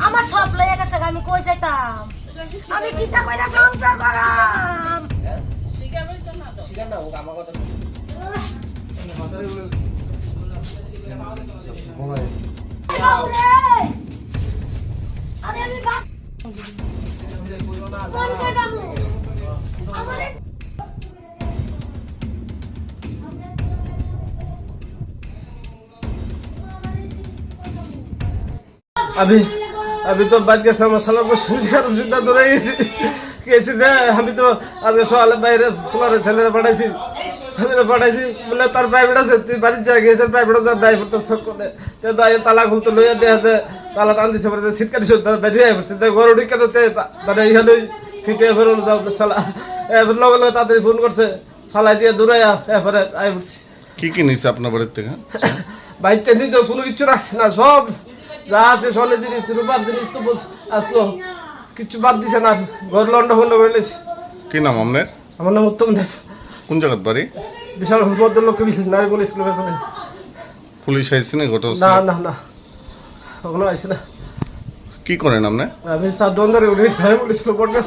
আমার সব লয়ে গেছে আমি কই যাইতাম আমি কিটা কইরা সংসার করাম শিকার না ও আমার কথা আরে আমি বাপ কোন কই বাবু আমারে अभी तो बात के मसाला को सुविधा तो रही कैसे दे अभी तो आज सवाल বাইরে ফুলারে ছেলেরা পড়াইছি বলে তার প্রাইভেট আছে তুই বাড়ি যা গেছে প্রাইভেট যা ড্রাইভার তো সব করে তে দাই তালা খুলতে লইয়া দেয়া যে তালা টান দিছে পরে সিটকারি শুদ্ধ বেরিয়ে আসছে তে ঘর ঢুকে তো তে মানে ইহালে ফিটে ফেরন যাও সালা এবার লগে লগে তাড়াতাড়ি ফোন করছে ফালাই দিয়ে দূরাইয়া এরপরে আই পড়ছি কি নিছে আপনার বাড়ির থেকে বাইকটা নিতে কোনো কিছু রাখছে না সব যা আছে সোনে জিনিস রূপার জিনিস তো আসলো কিছু বাদ দিছে না ঘর লন্ড ফন্ড করে লেছে কি নাম আপনার আমার নাম উত্তম দেব কোন জায়গার বাড়ি বিশাল ভদ্রলোককে নারীগুল স্কুলের পেছনে পুলিশ আইছে না ঘটনা না না না কখনো আইসি না কি করেন আপনি আমি 7 ধরে উঠে স্কুল পড়তে